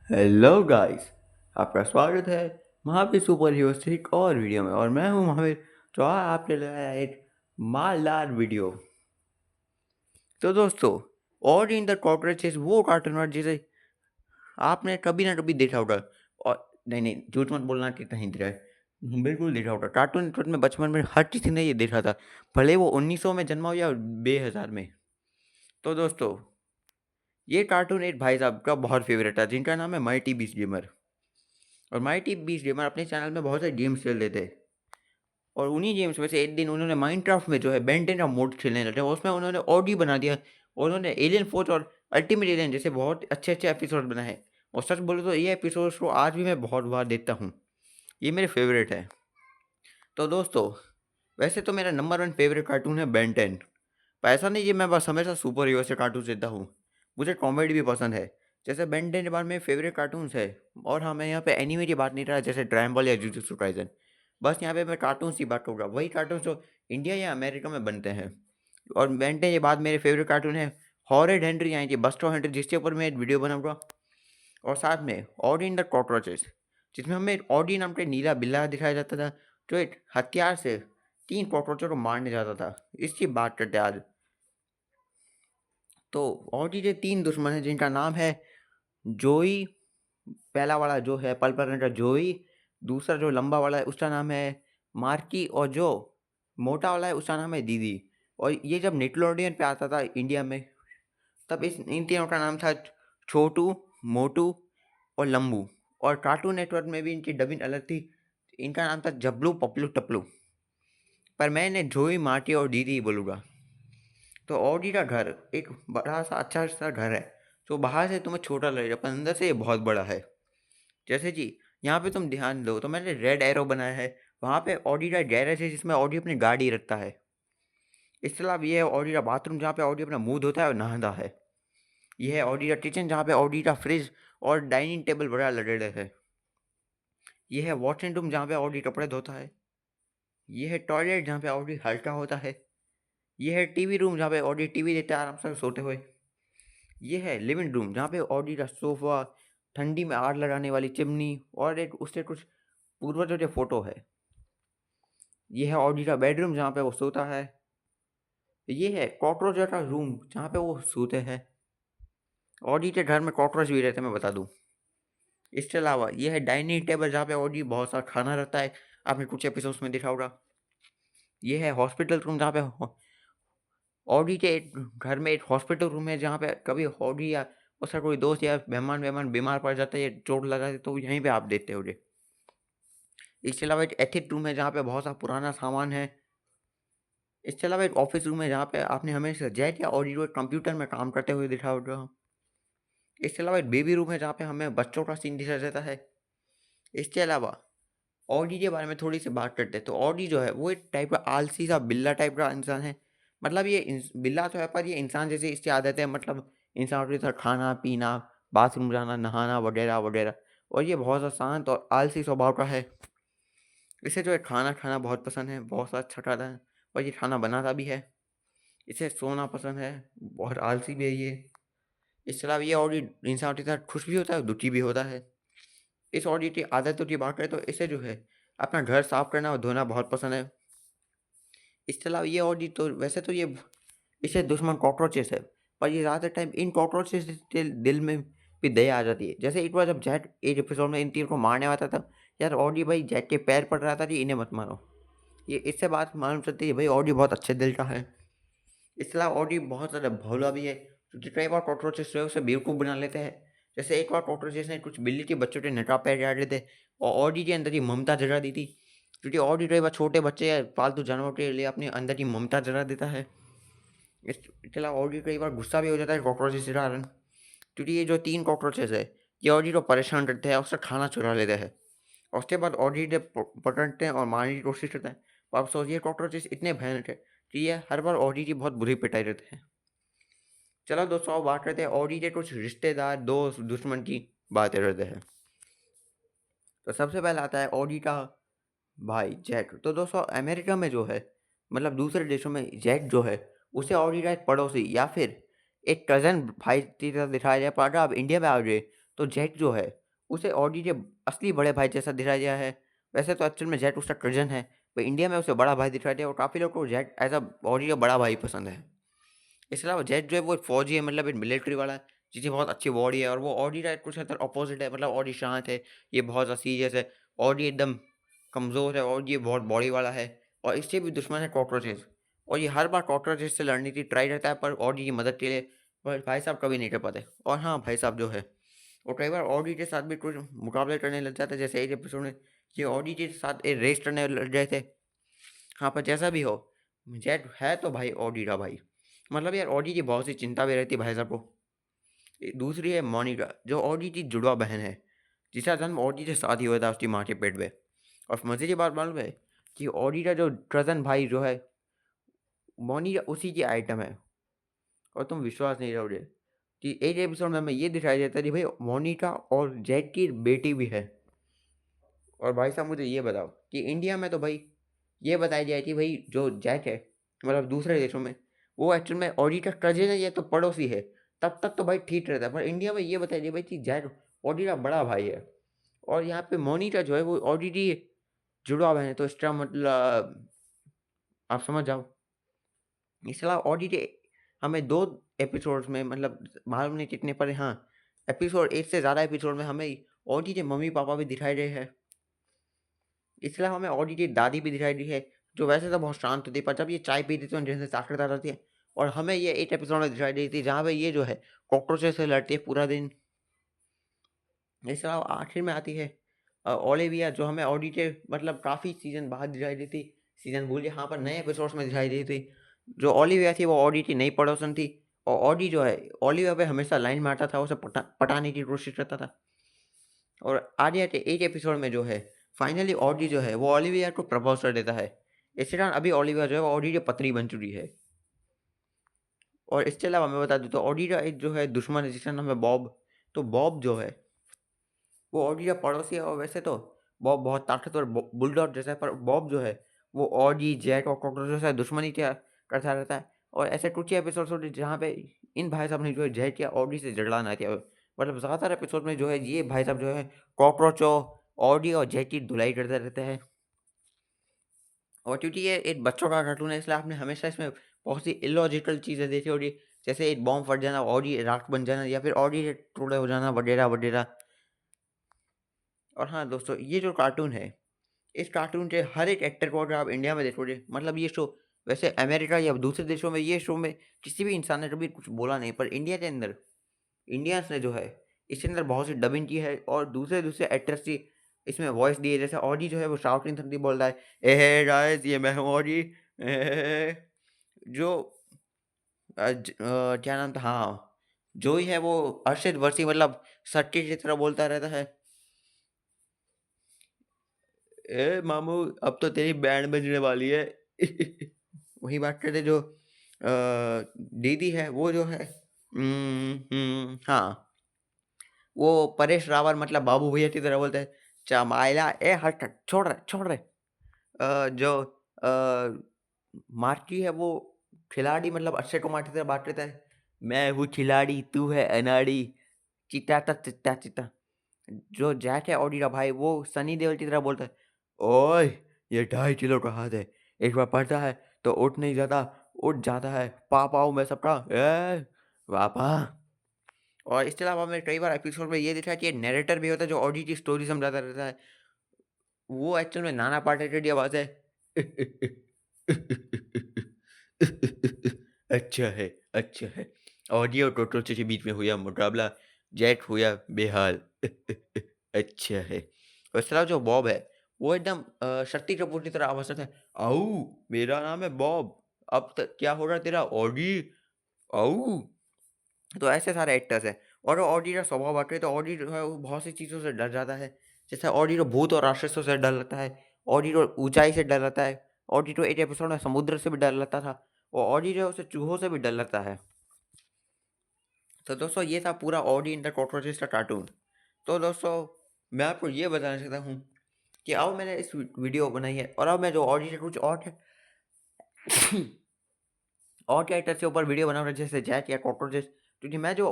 Hello guys, आपका स्वागत है महावीर सुपर हीरो से एक और वीडियो में। और मैं हूं महावीर, जो आज आपके लिए लाया एक मालदार वीडियो। तो दोस्तों, और इन द कॉकरोचेस वो कार्टून है जिसे आपने कभी ना कभी देखा होगा। और नहीं नहीं, झूठ मत बोलना कि नहीं देखा है। बिल्कुल देखा होगा। कार्टून नेटवर्क में बचपन में हर किसी ने ये देखा था, भले वो 1900 में जन्मा हो या 2000 में। तो दोस्तों, ये कार्टून एक भाई साहब का बहुत फेवरेट था जिनका नाम है माइटी बीस्ट गेमर। और माइटी बीस्ट गेमर अपने चैनल में बहुत सारे गेम्स खेल रहे थे। और उन्हीं गेम्स में से एक दिन उन्होंने माइनक्राफ्ट में जो है बेन 10 का मोड खेलने लगे, और उसमें उन्होंने ऑडी बना दिया। और उन्होंने एलियन फोर्स और अल्टीमेट एलियन जैसे बहुत अच्छे अच्छे एपिसोड बनाए। और सच बोलो तो ये एपिसोड को आज भी मैं बहुत बार देखता हूँ। ये मेरे फेवरेट है। तो दोस्तों, वैसे तो मेरा नंबर 1 फेवरेट कार्टून है बेन 10। पर ऐसा नहीं कि मैं बस हमेशा सुपर हीरो से कार्टून देखता हूँ। मुझे कॉमेडी भी पसंद है। जैसे बेन 10 के बाद मेरे फेवरेट कार्टून्स है। और हाँ, मैं यहाँ पे एनीमे की बात नहीं कर रहा जैसे ड्रैगन बॉल या जुजुत्सु काइसन। बस यहाँ पे मैं कार्टून्स की बात करूँगा, वही कार्टून जो इंडिया या अमेरिका में बनते हैं। और बेन 10 के बाद मेरे फेवरेट कार्टून है हॉरर हेनरी, यानी कि बस्टर हेनरी, जिसके ऊपर मैं एक वीडियो बनाऊंगा। और साथ में ऑडी इन द कॉकरोचेस, जिसमें हमें ऑडी नाम का नीला बिल्ला दिखाया जाता था, जो एक हथियार से 3 कॉकरोचों को मारने जाता था। इसकी बात करते हैं आज। तो ऑडी के 3 दुश्मन हैं जिनका नाम है जोई। पहला वाला जो है पर्पल रंग का जोई। दूसरा जो लंबा वाला है उसका नाम है मार्की। और जो मोटा वाला है उसका नाम है दीदी। और ये जब निकलोडियन पे आता था इंडिया में, तब इन तीनों का नाम था छोटू, मोटू और लंबू। और कार्टून नेटवर्क में भी इनकी डबिंग अलग थी। इनका नाम था जबलू, पपलू, टपलू। पर मैं इन्हें जोई, मार्टी और दीदी ही बोलूँगा। तो ऑडी का घर एक बड़ा सा अच्छा सा घर है, जो बाहर से तुम्हें छोटा लगेगा पर अंदर से ये बहुत बड़ा है। जैसे कि यहाँ पे तुम ध्यान दो तो मैंने रेड एरो बनाया है। वहाँ पे ऑडी का गैरेज है जिसमें ऑडी अपनी गाड़ी रखता है। इसके अलावा ये है ऑडी का बाथरूम जहाँ पे ऑडी अपना मुंह धोता है और नहाता है। यह है ऑडी का किचन जहाँ पे ऑडी का फ्रिज और डाइनिंग टेबल बड़ा लगे है। यह है वॉशिंग रूम जहाँ पे ऑडी कपड़े धोता है। यह है टॉयलेट जहाँ पे ऑडी हल्का होता है। यह है टीवी रूम जहाँ पे ऑडी टीवी देखता है आराम से सोते हुए। यह है लिविंग रूम जहाँ पे ऑडी का सोफा, ठंडी में आग लगाने वाली चिमनी और एक उससे कुछ पूर्वजों के फोटो है। यह है ऑडी का बेडरूम जहाँ पे वो सोता है। ये है कॉकरोच का रूम जहाँ पे वो सोते हैं। ऑडी के घर में कॉकरोच भी रहते हैं, मैं बता दूँ। इसके अलावा ये है डाइनिंग टेबल जहाँ पे ऑडी बहुत सारा खाना रहता है। आपने कुछ एपिसोड्स में देखा होगा। ये है हॉस्पिटल रूम जहाँ पे ऑडी के घर में एक हॉस्पिटल रूम है जहाँ पे कभी ऑडी या उसका कोई दोस्त या मेहमान वेहमान बीमार पड़ जाता है या चोट लगा है तो यहीं पे आप देखते होगे। इसके अलावा एक एथिक रूम है जहाँ पे बहुत सा पुराना सामान है। इसके अलावा एक ऑफिस रूम है जहाँ पे आपने हमेशा जैक या ऑडी को कंप्यूटर में काम करते हुए देखा होगा। इसके अलावा एक बेबी रूम है जहाँ पे हमें बच्चों का सीन दिखाया जाता है। इसके अलावा ऑडी के बारे में थोड़ी सी बात करते हैं। तो ऑडी जो है वो एक टाइप का आलसी सा बिल्ला टाइप का इंसान है। मतलब ये बिल्ला तो है पर ये इंसान जैसी इसकी आदत है। मतलब इंसान के साथ खाना पीना, बाथरूम जाना, नहाना वगैरह वगैरह। और ये बहुत सा शांत और आलसी स्वभाव का है। इसे जो है खाना खाना बहुत पसंद है, बहुत सा अच्छा खाता है और ये खाना बनाता भी है। इसे सोना पसंद है, बहुत आलसी भी है ये। इसके अलावा ये ऑडी इंसान के साथ खुश भी होता है, दुखी भी होता है। इस ऑडी की आदतों की बात करें तो इसे जो है अपना घर साफ करना और धोना बहुत पसंद है। इसके अलावा ये ऑडी तो वैसे तो ये इसे दुश्मन कॉकरोचेस है, पर ये ज़्यादातर टाइम इन कॉकरोचेस के दिल में भी दया आ जाती है। जैसे एक बार जब जैक एक एपिसोड में इन तीन को मारने वाला था, यार ऑडी भाई जैक के पैर पड़ रहा था कि इन्हें मत मारो। ये इससे बात मालूम चलती है भाई ऑडी बहुत अच्छे दिल का है। इसके अलावा ऑडी बहुत ज़्यादा भोला भी है, क्योंकि कई बार कॉकरोचेस जो है उसे बेवकूफ़ बना लेते हैं। जैसे एक बार कॉकरोचेस ने कुछ बिल्ली के बच्चों के नकाब पैर काट लेते और ऑडी के अंदर ही ममता जगा दी थी। क्योंकि ऑडी कई बार छोटे बच्चे या पालतू जानवरों के लिए अपने अंदर की ममता जगा देता है। इसके अलावा ऑडी कई बार गुस्सा भी हो जाता है कॉकरोचेस के कारण। क्योंकि ये जो 3 कॉकरोचेस है, ये ऑडी को परेशान करते हैं और उसका खाना चुरा लेते हैं। और उसके बाद ऑडी को पकड़ते हैं और मारने की कोशिश करते हैं। पर अफसोस ये कॉकरोचेस इतने भयानक है कि ये हर बार ऑडी की बहुत बुरी पिटाई देते हैं। चलो दोस्तों, अब बात करते हैं ऑडी के कुछ रिश्तेदार, दोस्त, दुश्मन की बातें करते हैं। तो सबसे पहले आता है ऑडी का भाई जैक। तो दोस्तों, अमेरिका में जो है, मतलब दूसरे देशों में जैक जो है उसे ऑडी का एक पड़ोसी या फिर एक कज़न भाई की तरह दिखाया जाए। पर अगर आप इंडिया में आ गए तो जेट जो है उसे ऑडी के असली बड़े भाई जैसा दिखाया गया है। वैसे तो एक्चुअल में जेट उसका कज़न है, पर इंडिया में उसे बड़ा भाई दिखाया गया और काफ़ी लोग को जेट एज़ अ ऑडी का बड़ा भाई पसंद है। इसके अलावा जेट जो है वो एक फ़ौजी है, मतलब एक मिलिट्री वाला है, जिसकी बहुत अच्छी बॉडी है और वो ऑडी का कुछ हद तक अपोज़िट है। मतलब ऑडी शांत है, ये बहुत ज़्यादा सीरियस है। ऑडी एकदम कमज़ोर है और ये बहुत बॉडी वाला है और इससे भी दुश्मन है कॉकरोचेस, और ये हर बार कॉकरोचेस से लड़ने की ट्राई करता है, पर ऑडी की मदद के लिए पर भाई साहब कभी नहीं कर पाते। और हाँ, भाई साहब जो है वो कई बार ऑडी के साथ भी कुछ मुकाबले करने लग जाते हैं, जैसे एक एपिसोड में ये ऑडी के साथ एक रेस करने लग गए थे। हाँ, पर जैसा भी हो, जेट है तो भाई ऑडी का भाई। मतलब यार ऑडी की बहुत सी चिंता भी रहती है भाई साहब को। दूसरी है मोनिका, जो ऑडी की जुड़वा बहन है, जिसका जन्म ऑडी के साथ ही हुआ था उसकी माँ के पेट में। और मज़े की बात मालूम है कि ऑडी का जो कज़न भाई जो है, मोनिका उसी की आइटम है। और तुम विश्वास नहीं करोगे कि एक एपिसोड में हमें ये दिखाया जाता है कि भाई मोनिका और जेट की बेटी भी है। और भाई साहब मुझे ये बताओ कि इंडिया में तो भाई ये बताया जाए कि भाई जो जैक है, मतलब दूसरे देशों में, वो एक्चुअल में ऑडी का कजिन है या तो पड़ोसी है, तब तक तो भाई ठीक रहता है। पर इंडिया में ये बताया जाए भाई कि जैक ऑडी का बड़ा भाई है और यहाँ पे मोनिका जो है वो ऑडी की जुड़वा बहन है। तो इसका मतलब आप समझ जाओ। इसके अलावा ऑडी के हमें 2 एपिसोड्स में, मतलब मालूम नहीं कितने पर, हाँ, एपिसोड 1 से ज़्यादा एपिसोड में हमें ऑडी के मम्मी-पापा भी दिखाई गए हैं। इसके अलावा हमें ऑडी की दादी भी दिखाई दी है, जो वैसे तो बहुत शांत होती है, पर जब ये चाय पीती है तो जैसे साक्षरता रहती है। और हमें ये एक एपिसोड में दिखाई दी थी जहाँ पे ये जो है कॉकरोचेस से लड़ती है पूरा दिन। इसके अलावा आखिर में आती है ओलिविया, जो हमें ऑडी के मतलब काफ़ी सीज़न बाद दिखाई दी थी। सीज़न भूल गया, हाँ, पर नए एपिसोड्स में दिखाई दी थी। जो ओलिविया थी वो ऑडी की नई पड़ोसन थी और ऑडी जो है ओलिविया पे हमेशा लाइन मारता था, उसे पटाने की कोशिश करता था। और आगे आके एक एपिसोड में जो है फाइनली ऑडी जो है वो ओलिविया को प्रपोज कर देता है। इसके कारण अभी ओलिविया जो है वो ऑडी की पत्नी बन चुकी है। और इसके अलावा मैं बता दूँ तो ऑडी का एक जो है दुश्मन है जिसका नाम है बॉब। तो बॉब जो है वो ऑडी का पड़ोसी है और वैसे तो बॉब बहुत ताकतवर बुलडॉग जैसा है, पर बॉब जो है वो ऑडी, जैक और कॉकरोच से दुश्मनी क्या करता रहता है। और ऐसे कुछ ही एपिसोड्स होते हैं जहाँ पे इन भाई साहब ने जो है जैक या ऑडी से झगड़ाना किया। मतलब ज़्यादातर एपिसोड में जो है ये भाई साहब जो है कॉकरोच और ऑडी और जैक की धुलाई करते रहते हैं। और क्योंकि ये एक बच्चों का कार्टून है इसलिए आपने हमेशा इसमें बहुत सी इलॉजिकल चीज़ें देखी होगी, जैसे एक बॉम्ब फट जाना, ऑडी राख बन जाना या फिर ऑडी के टुकड़े हो जाना वगैरह वगैरह। और हाँ दोस्तों, ये जो कार्टून है, इस कार्टून के हर एक एक्टर को अगर आप इंडिया में देखोगे, मतलब ये शो वैसे अमेरिका या दूसरे देशों में ये शो में किसी भी इंसान ने कभी कुछ बोला नहीं, पर इंडिया के अंदर इंडियंस ने जो है इसके अंदर बहुत सी डबिंग की है और दूसरे दूसरे एक्टर्स की इसमें वॉइस दी है। जैसे ऑडी जो है वो शाउटिंग थंडी बोल रहा है, ए गाइस ये मैं हूँ ऑडी। जो क्या नाम था, हाँ, जोई है वो अरशद वर्सी, मतलब सट्टी की तरह बोलता रहता है, ए मामू अब तो तेरी बैंड बजने वाली है। वही बात करते जो दीदी है वो जो है, हाँ, वो परेश रावल मतलब बाबू भैया की तरह बोलते हैं, चमाइला ए हट हट, छोड़ रहे। जो मार्की है वो खिलाड़ी, मतलब अक्षय कुमार की तरह बात करता है, मैं हूँ खिलाड़ी तू है अनाड़ी, चिता चिता चिता। जो जैक है ऑडी का भाई वो सनी देओल की तरह बोलता है, ओए ये 2.5 किलो का हाथ है, एक बार पड़ता है तो उठ नहीं जाता, उठ जाता है, पापा हूँ मैं सबका, ए पापा। और इसके अलावा हमें कई बार एपिसोड में ये दिखा कि नैरेटर भी होता है जो ऑडी की स्टोरी समझाता रहता है। वो एक्चुअल में नाना पाटेकर की आवाज़ है। अच्छा है, अच्छा है। ऑडी और टोटोचे के बीच में हुआ मुकाबला, जेट हुआ बेहाल। अच्छा है। और इसके अलावा जो बॉब है, वो एकदम शक्ति कपूर की तरह आवाज़ करता है, "आऊ! मेरा नाम है बॉब, अब तक क्या हो रहा है तेरा ऑडी? आऊ!" तो ऐसे सारे एक्टर्स हैं। और ऑडी का स्वभाव बात करें तो ऑडी जो है वो बहुत सी चीज़ों से डर जाता है। जैसे ऑडी को भूत और राक्षसों से डर लगता है, ऑडी को ऊँचाई से डर लगता है, ऑडी को एक एपिसोड में समुद्र से भी डर लगता था और ऑडी जो है उसे चूहों से भी डर लगता है। तो दोस्तों ये था पूरा ऑडी एंड द कॉकरोचेस का कार्टून। तो दोस्तों मैं आपको ये बताना चाहता हूँ कि अब मैंने इस वीडियो बनाई है और अब मैं जो ऑडी से कुछ और कैरेक्टर के ऊपर वीडियो बनाऊँगा जैसे जैक या कॉकरोचेस, क्योंकि मैं जो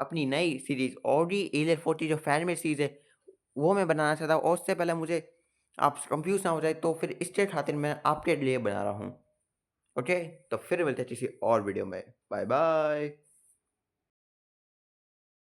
अपनी नई सीरीज़ ऑडी A40 जो फैन मेड सीरीज़ है, वो मैं बनाना चाहता हूँ और उससे पहले मुझे आप कन्फ्यूज़ ना हो जाए, तो फिर इसके खातिर मैं आपके लिए बना रहा हूँ। ओके? तो फिर मिलते हैं किसी और वीडियो में। Bye bye.